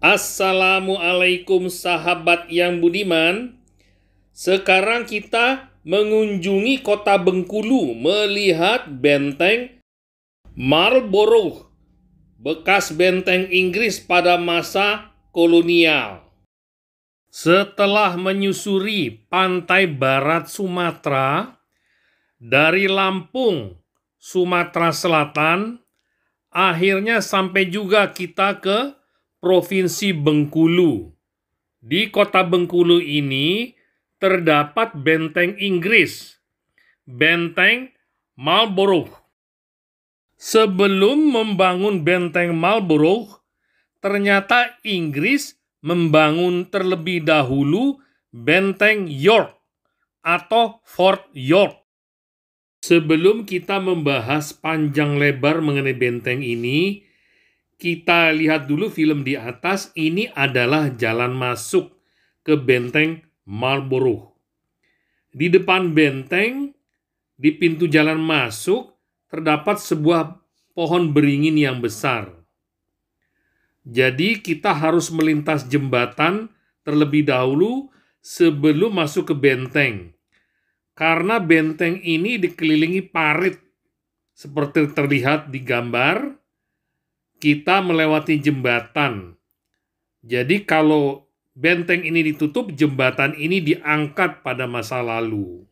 Assalamualaikum sahabat yang budiman. Sekarang kita mengunjungi kota Bengkulu melihat benteng Marlborough, bekas benteng Inggris pada masa kolonial. Setelah menyusuri pantai barat Sumatera, dari Lampung, Sumatera Selatan, akhirnya sampai juga kita ke Provinsi Bengkulu. Di kota Bengkulu ini terdapat benteng Inggris, benteng Marlborough. Sebelum membangun benteng Marlborough, ternyata Inggris membangun terlebih dahulu benteng York atau Fort York. Sebelum kita membahas panjang lebar mengenai benteng ini, kita lihat dulu film di atas. Ini adalah jalan masuk ke benteng Marlborough. Di depan benteng, di pintu jalan masuk, terdapat sebuah pohon beringin yang besar. Jadi kita harus melintas jembatan terlebih dahulu sebelum masuk ke benteng. Karena benteng ini dikelilingi parit, seperti terlihat di gambar. Kita melewati jembatan. Jadi kalau benteng ini ditutup, jembatan ini diangkat pada masa lalu.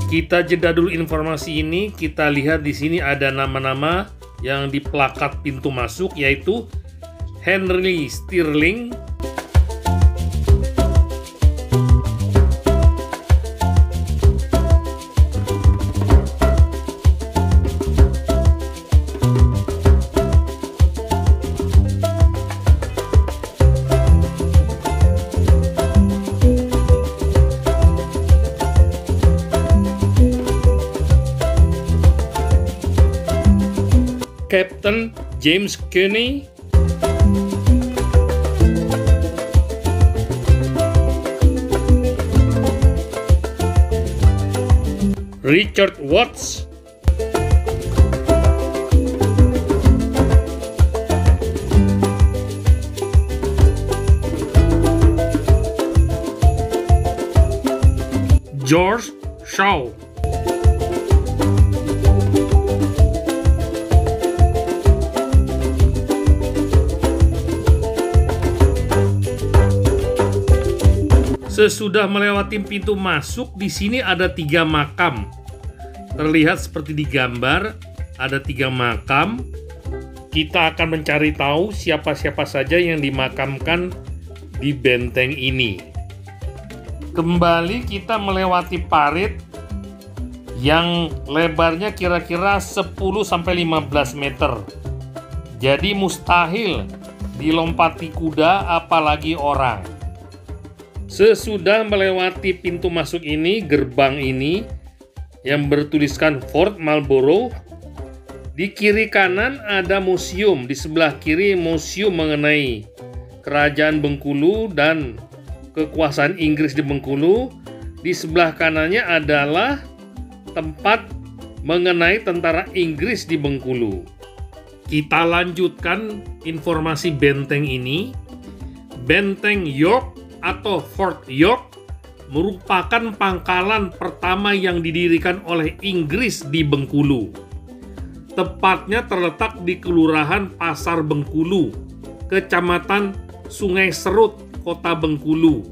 Kita jeda dulu informasi ini. Kita lihat di sini ada nama-nama yang di plakat pintu masuk, yaitu Henry Stirling, Captain James Kearney, Richard Watts, George Shaw, Sesudah melewati pintu masuk, di sini ada 3 makam. Terlihat seperti di gambar, ada 3 makam. Kita akan mencari tahu siapa-siapa saja yang dimakamkan di benteng ini. Kembali kita melewati parit yang lebarnya kira-kira 10-15 meter. Jadi mustahil dilompati kuda, apalagi orang. Sesudah melewati pintu masuk ini, gerbang ini yang bertuliskan Fort Marlborough, di kiri kanan ada museum. Di sebelah kiri museum mengenai Kerajaan Bengkulu dan kekuasaan Inggris di Bengkulu. Di sebelah kanannya adalah tempat mengenai tentara Inggris di Bengkulu. Kita lanjutkan informasi benteng ini. Benteng York atau Fort York merupakan pangkalan pertama yang didirikan oleh Inggris di Bengkulu. Tepatnya terletak di Kelurahan Pasar Bengkulu, Kecamatan Sungai Serut, Kota Bengkulu.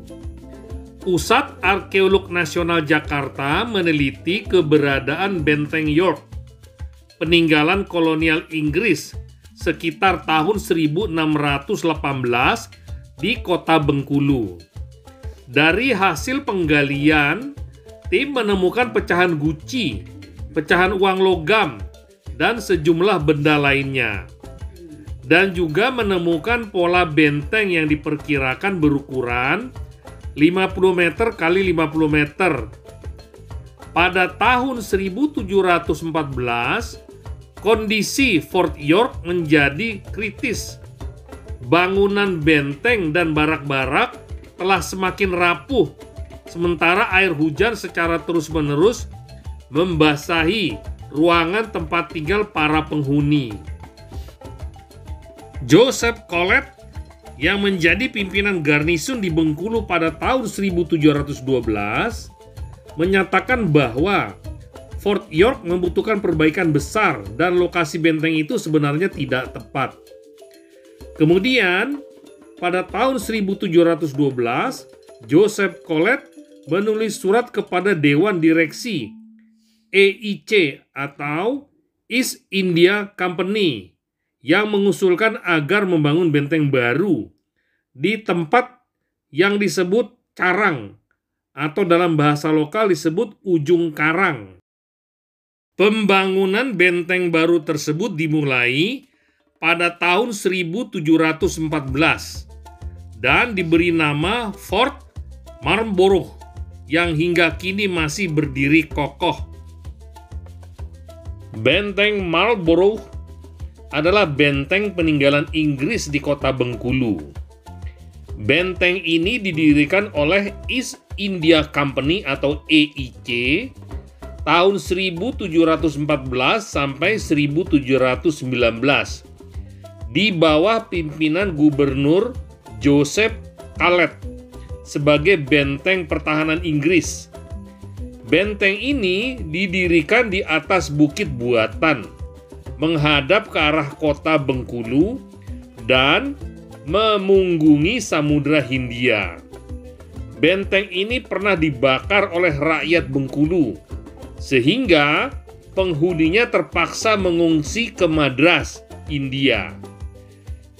Pusat Arkeolog Nasional Jakarta meneliti keberadaan Benteng York, peninggalan kolonial Inggris sekitar tahun 1618 di Kota Bengkulu. Dari hasil penggalian, tim menemukan pecahan guci, pecahan uang logam, dan sejumlah benda lainnya. Dan juga menemukan pola benteng yang diperkirakan berukuran 50 meter kali 50 meter. Pada tahun 1714, kondisi Fort York menjadi kritis. Bangunan benteng dan barak-barak telah semakin rapuh sementara air hujan secara terus-menerus membasahi ruangan tempat tinggal para penghuni. Joseph Collet yang menjadi pimpinan garnison di Bengkulu pada tahun 1712 menyatakan bahwa Fort York membutuhkan perbaikan besar dan lokasi benteng itu sebenarnya tidak tepat. Kemudian, pada tahun 1712, Joseph Collet menulis surat kepada Dewan Direksi EIC atau East India Company yang mengusulkan agar membangun benteng baru di tempat yang disebut Karang atau dalam bahasa lokal disebut Ujung Karang. Pembangunan benteng baru tersebut dimulai pada tahun 1714 dan diberi nama Fort Marlborough yang hingga kini masih berdiri kokoh. Benteng Marlborough adalah benteng peninggalan Inggris di kota Bengkulu. Benteng ini didirikan oleh East India Company atau EIC tahun 1714 sampai 1719 di bawah pimpinan Gubernur Joseph Collet sebagai benteng pertahanan Inggris. Benteng ini didirikan di atas bukit buatan, menghadap ke arah kota Bengkulu dan memunggungi Samudra Hindia. Benteng ini pernah dibakar oleh rakyat Bengkulu, sehingga penghuninya terpaksa mengungsi ke Madras, India.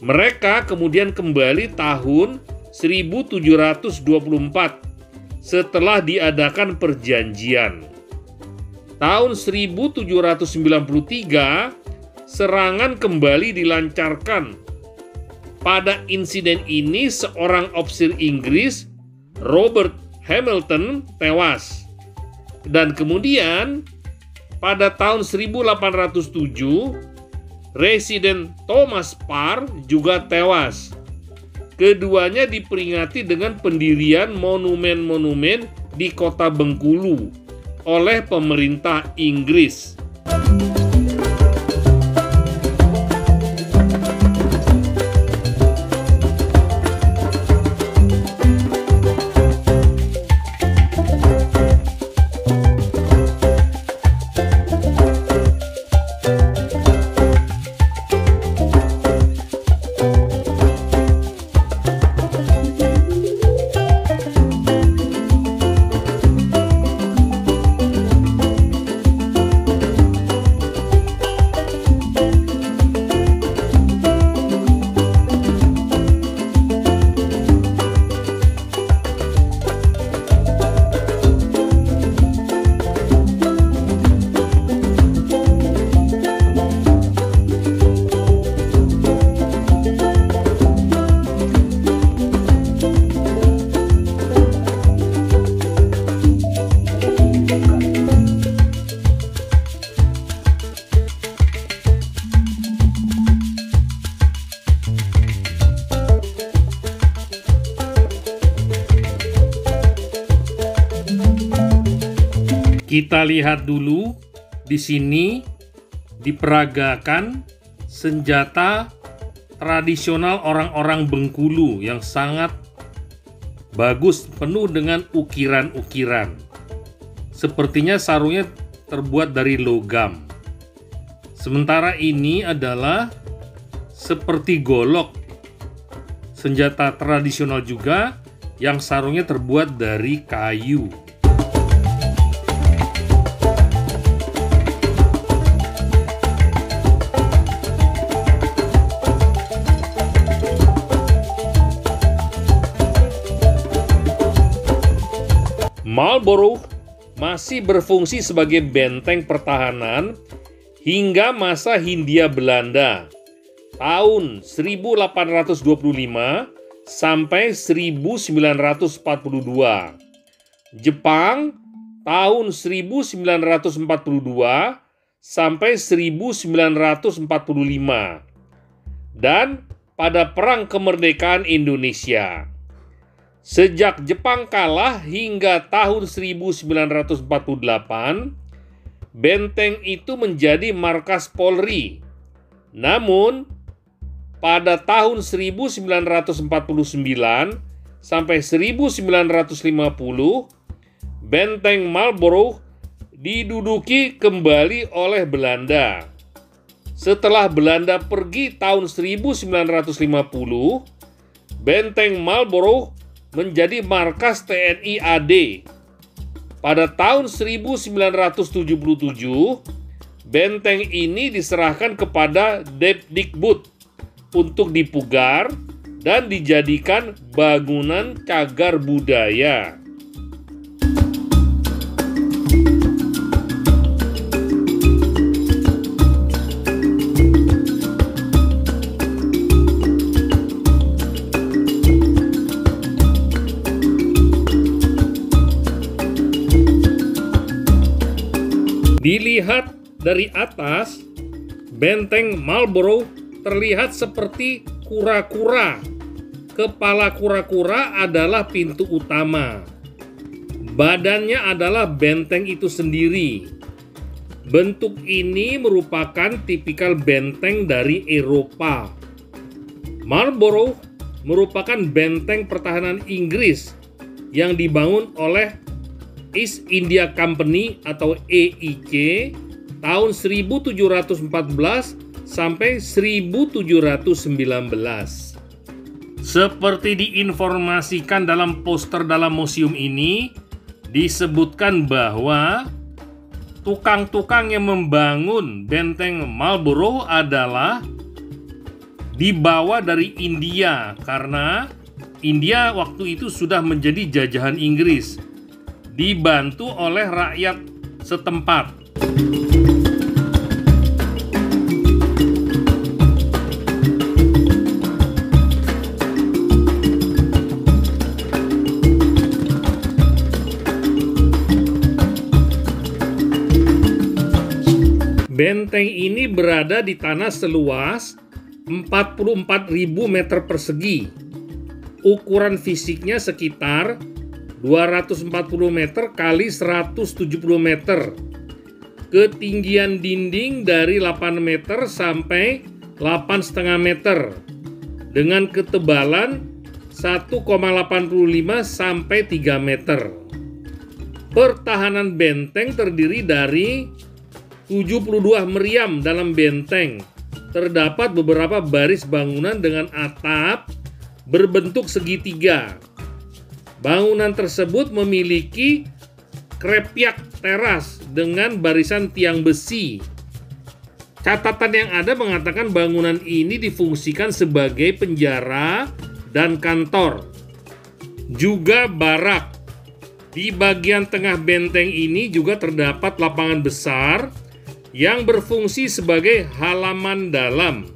Mereka kemudian kembali tahun 1724 setelah diadakan perjanjian. Tahun 1793, serangan kembali dilancarkan. Pada insiden ini, seorang ofisir Inggris, Robert Hamilton, tewas. Dan kemudian, pada tahun 1807, Residen Thomas Parr juga tewas. Keduanya diperingati dengan pendirian monumen-monumen di kota Bengkulu oleh pemerintah Inggris. Kita lihat dulu di sini diperagakan senjata tradisional orang-orang Bengkulu yang sangat bagus, penuh dengan ukiran-ukiran. Sepertinya sarungnya terbuat dari logam. Sementara ini adalah seperti golok, senjata tradisional juga yang sarungnya terbuat dari kayu. Marlborough masih berfungsi sebagai benteng pertahanan hingga masa Hindia Belanda tahun 1825 sampai 1942. Jepang tahun 1942 sampai 1945. Dan pada Perang Kemerdekaan Indonesia. Sejak Jepang kalah hingga tahun 1948, benteng itu menjadi markas Polri. Namun, pada tahun 1949 sampai 1950, benteng Marlborough diduduki kembali oleh Belanda. Setelah Belanda pergi tahun 1950, benteng Marlborough menjadi markas TNI AD. Pada tahun 1977, benteng ini diserahkan kepada Depdikbud untuk dipugar dan dijadikan bangunan cagar budaya. Dilihat dari atas, benteng Marlborough terlihat seperti kura-kura. Kepala kura-kura adalah pintu utama. Badannya adalah benteng itu sendiri. Bentuk ini merupakan tipikal benteng dari Eropa. Marlborough merupakan benteng pertahanan Inggris yang dibangun oleh East India Company atau EIC tahun 1714 sampai 1719. Seperti diinformasikan dalam poster dalam museum ini, disebutkan bahwa tukang-tukang yang membangun benteng Marlborough adalah dibawa dari India karena India waktu itu sudah menjadi jajahan Inggris, dibantu oleh rakyat setempat. Benteng ini berada di tanah seluas 44.000 meter persegi. Ukuran fisiknya sekitar 240 meter kali 170 meter. Ketinggian dinding dari 8 meter sampai 8,5 meter dengan ketebalan 1,85 sampai 3 meter. Pertahanan benteng terdiri dari 72 meriam dalam benteng. Terdapat beberapa baris bangunan dengan atap berbentuk segitiga. Bangunan tersebut memiliki krepyak teras dengan barisan tiang besi. Catatan yang ada mengatakan bangunan ini difungsikan sebagai penjara dan kantor, juga barak. Di bagian tengah benteng ini juga terdapat lapangan besar yang berfungsi sebagai halaman dalam.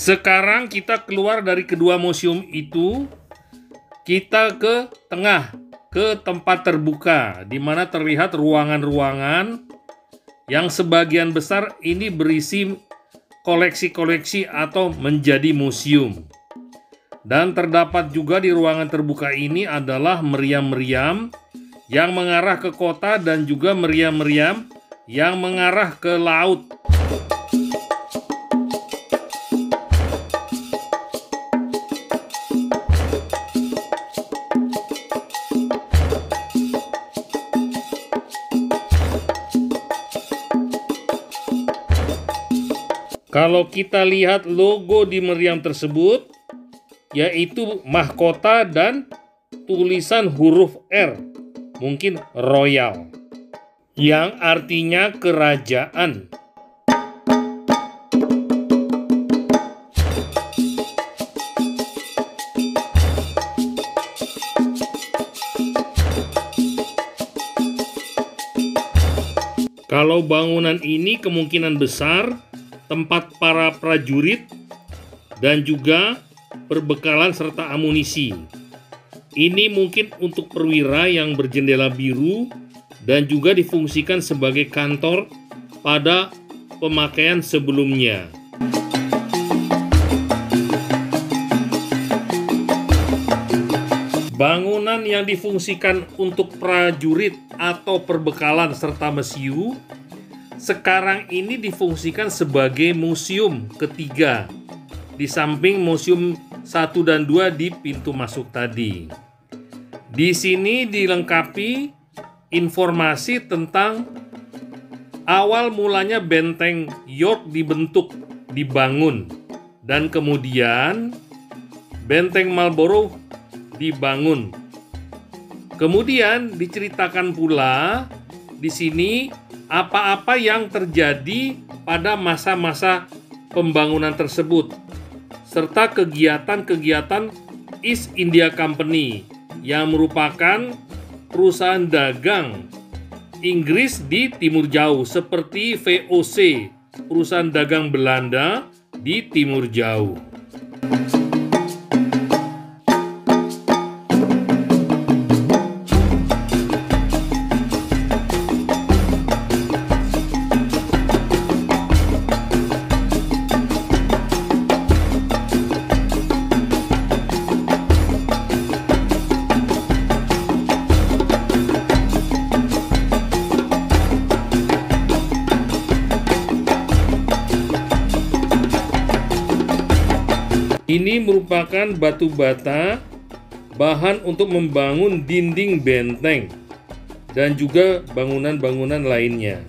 Sekarang kita keluar dari kedua museum itu, kita ke tengah, ke tempat terbuka, di mana terlihat ruangan-ruangan yang sebagian besar ini berisi koleksi-koleksi atau menjadi museum. Dan terdapat juga di ruangan terbuka ini adalah meriam-meriam yang mengarah ke kota dan juga meriam-meriam yang mengarah ke laut. Kalau kita lihat logo di meriam tersebut, yaitu mahkota dan tulisan huruf R, mungkin Royal. yang artinya kerajaan. Kalau bangunan ini kemungkinan besar tempat para prajurit dan juga perbekalan serta amunisi. Ini mungkin untuk perwira yang berjendela biru dan juga difungsikan sebagai kantor pada pemakaian sebelumnya. Bangunan yang difungsikan untuk prajurit atau perbekalan serta mesiu sekarang ini difungsikan sebagai museum ketiga di samping museum 1 dan 2 di pintu masuk tadi. Di sini dilengkapi informasi tentang awal mulanya benteng York dibangun, dan kemudian benteng Marlborough dibangun. Kemudian diceritakan pula di sini apa-apa yang terjadi pada masa-masa pembangunan tersebut, serta kegiatan-kegiatan East India Company yang merupakan perusahaan dagang Inggris di Timur Jauh, seperti VOC, perusahaan dagang Belanda di Timur Jauh. Ini merupakan batu bata, bahan untuk membangun dinding benteng, dan juga bangunan-bangunan lainnya.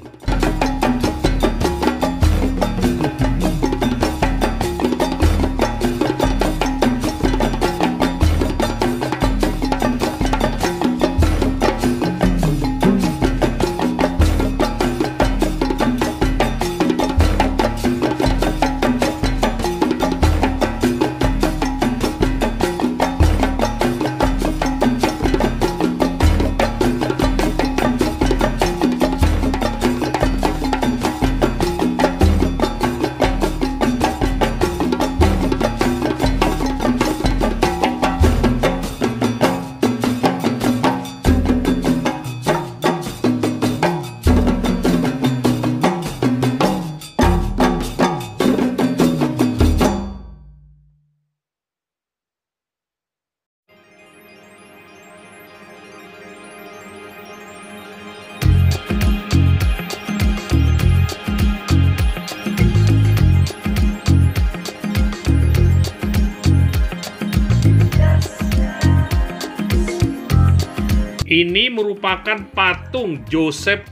Ini merupakan patung Joseph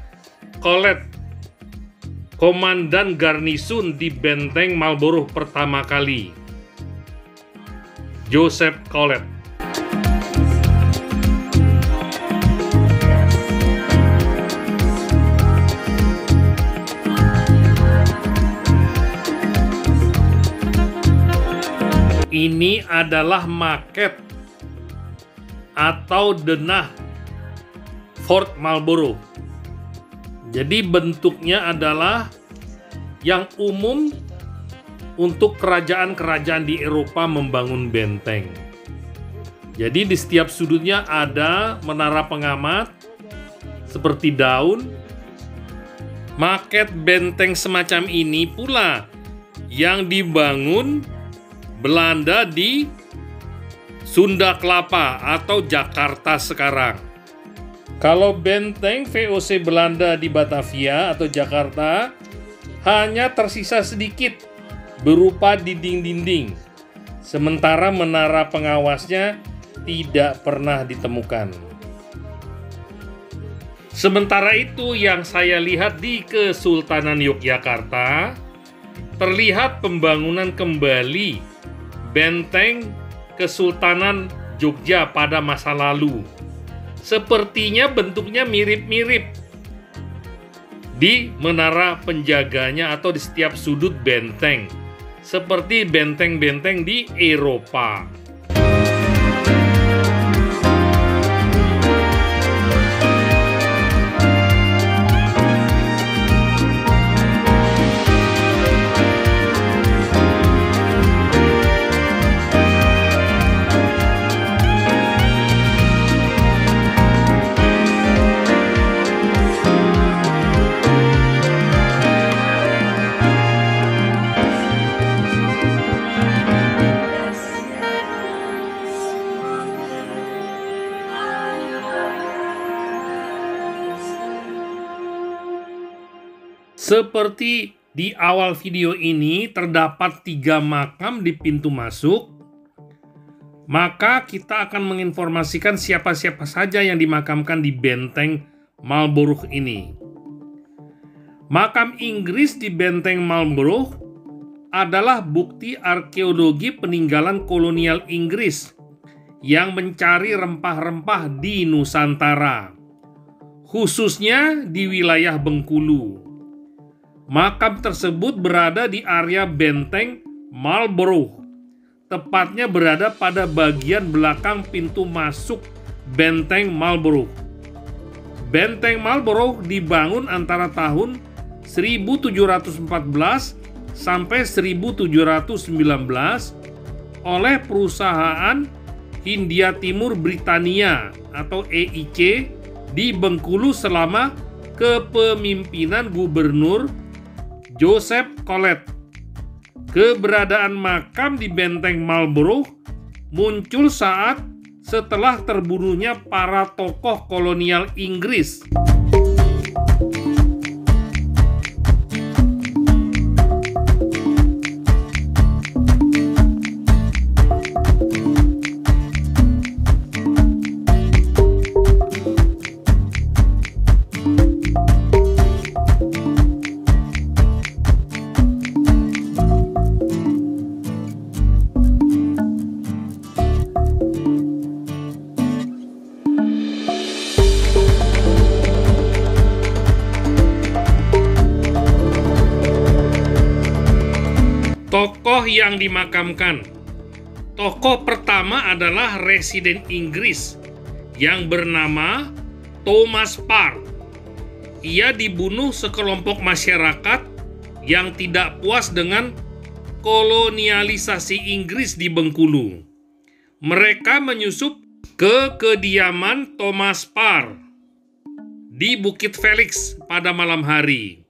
Collet, komandan garnisun di benteng Marlborough pertama kali. Joseph Collet. Ini adalah maket atau denah Fort Marlborough. Jadi bentuknya adalah yang umum untuk kerajaan-kerajaan di Eropa membangun benteng. Jadi di setiap sudutnya ada menara pengamat seperti daun. Maket benteng semacam ini pula yang dibangun Belanda di Sunda Kelapa atau Jakarta sekarang. Kalau benteng VOC Belanda di Batavia atau Jakarta hanya tersisa sedikit berupa dinding-dinding, sementara menara pengawasnya tidak pernah ditemukan. Sementara itu yang saya lihat di Kesultanan Yogyakarta, terlihat pembangunan kembali benteng Kesultanan Jogja pada masa lalu. Sepertinya bentuknya mirip-mirip di menara penjaganya atau di setiap sudut benteng, seperti benteng-benteng di Eropa. Seperti di awal video ini, terdapat 3 makam di pintu masuk. Maka kita akan menginformasikan siapa-siapa saja yang dimakamkan di benteng Marlborough ini. Makam Inggris di benteng Marlborough adalah bukti arkeologi peninggalan kolonial Inggris yang mencari rempah-rempah di Nusantara, khususnya di wilayah Bengkulu. Makam tersebut berada di area benteng Marlborough, tepatnya berada pada bagian belakang pintu masuk benteng Marlborough. Benteng Marlborough dibangun antara tahun 1714 sampai 1719 oleh perusahaan Hindia Timur Britania atau EIC di Bengkulu selama kepemimpinan Gubernur Joseph Collet. Keberadaan makam di benteng Marlborough muncul saat setelah terbunuhnya para tokoh kolonial Inggris. Tokoh yang dimakamkan. Tokoh pertama adalah residen Inggris yang bernama Thomas Parr. Ia dibunuh sekelompok masyarakat yang tidak puas dengan kolonialisasi Inggris di Bengkulu. Mereka menyusup ke kediaman Thomas Parr di Bukit Felix pada malam hari.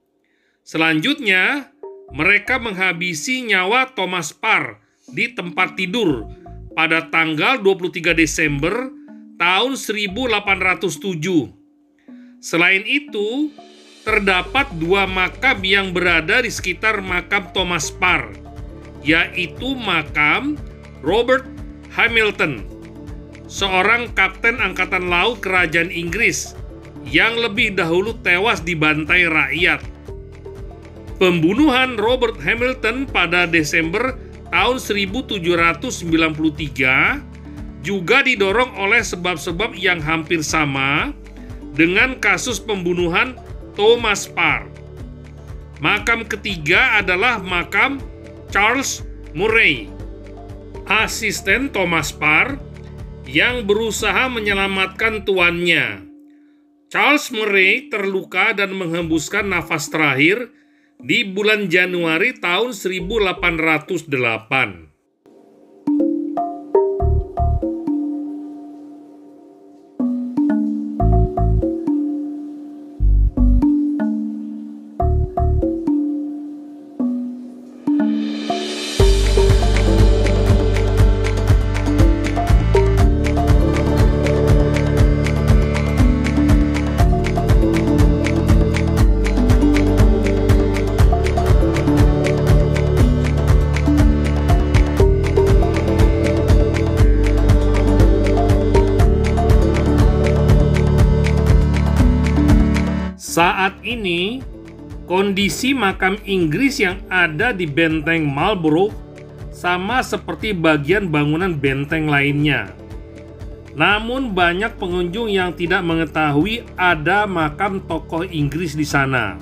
Selanjutnya, mereka menghabisi nyawa Thomas Parr di tempat tidur pada tanggal 23 Desember tahun 1807. Selain itu, terdapat 2 makam yang berada di sekitar makam Thomas Parr, yaitu makam Robert Hamilton, seorang kapten angkatan laut kerajaan Inggris yang lebih dahulu tewas dibantai rakyat. Pembunuhan Robert Hamilton pada Desember tahun 1793 juga didorong oleh sebab-sebab yang hampir sama dengan kasus pembunuhan Thomas Parr. Makam ketiga adalah makam Charles Murray, asisten Thomas Parr yang berusaha menyelamatkan tuannya. Charles Murray terluka dan menghembuskan nafas terakhir di bulan Januari tahun 1808. Saat ini, kondisi makam Inggris yang ada di benteng Marlborough sama seperti bagian bangunan benteng lainnya. Namun banyak pengunjung yang tidak mengetahui ada makam tokoh Inggris di sana.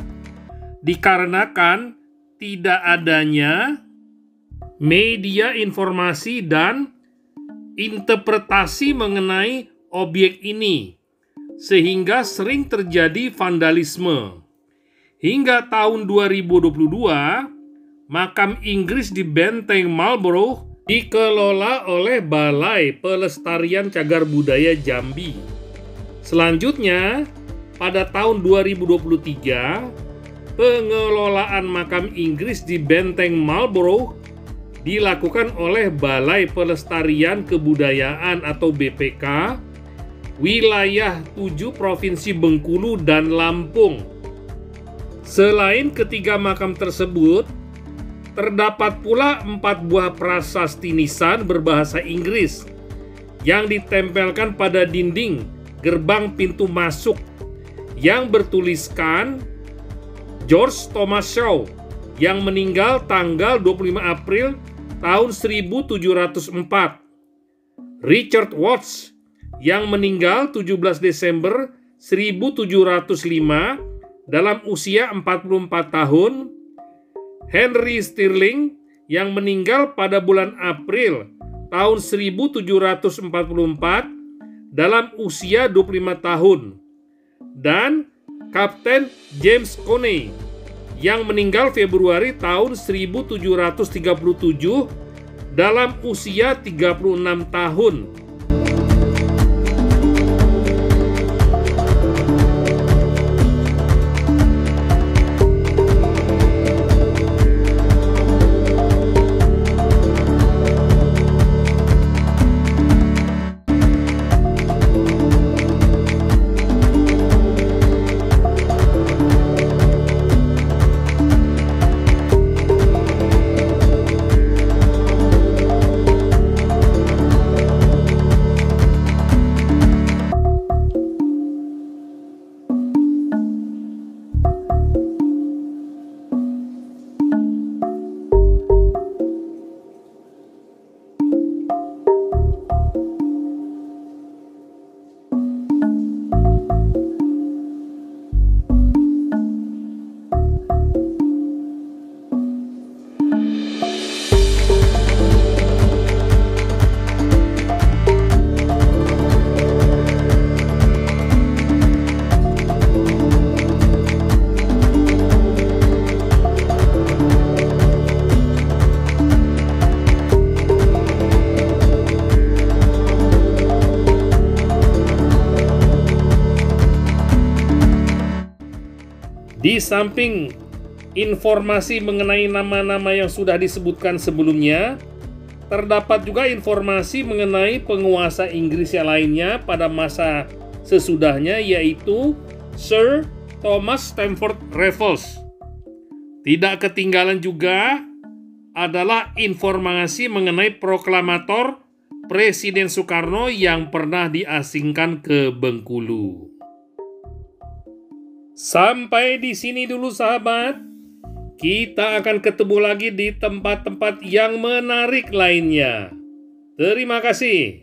dikarenakan tidak adanya media informasi dan interpretasi mengenai objek ini, sehingga sering terjadi vandalisme. Hingga tahun 2022, makam Inggris di Benteng Marlborough dikelola oleh Balai Pelestarian Cagar Budaya Jambi. Selanjutnya, pada tahun 2023, pengelolaan makam Inggris di Benteng Marlborough dilakukan oleh Balai Pelestarian Kebudayaan atau BPK, wilayah 7 Provinsi Bengkulu dan Lampung. Selain ketiga makam tersebut, terdapat pula 4 buah prasasti nisan berbahasa Inggris yang ditempelkan pada dinding gerbang pintu masuk yang bertuliskan George Thomas Shaw yang meninggal tanggal 25 April tahun 1704, Richard Watts yang meninggal 17 Desember 1705 dalam usia 44 tahun, Henry Stirling yang meninggal pada bulan April tahun 1744 dalam usia 25 tahun, dan Kapten James Coney yang meninggal Februari tahun 1737 dalam usia 36 tahun. Di samping informasi mengenai nama-nama yang sudah disebutkan sebelumnya, terdapat juga informasi mengenai penguasa Inggris yang lainnya pada masa sesudahnya, yaitu Sir Thomas Stamford Raffles. Tidak ketinggalan juga adalah informasi mengenai proklamator Presiden Soekarno yang pernah diasingkan ke Bengkulu. Sampai di sini dulu sahabat. Kita akan ketemu lagi di tempat-tempat yang menarik lainnya. Terima kasih.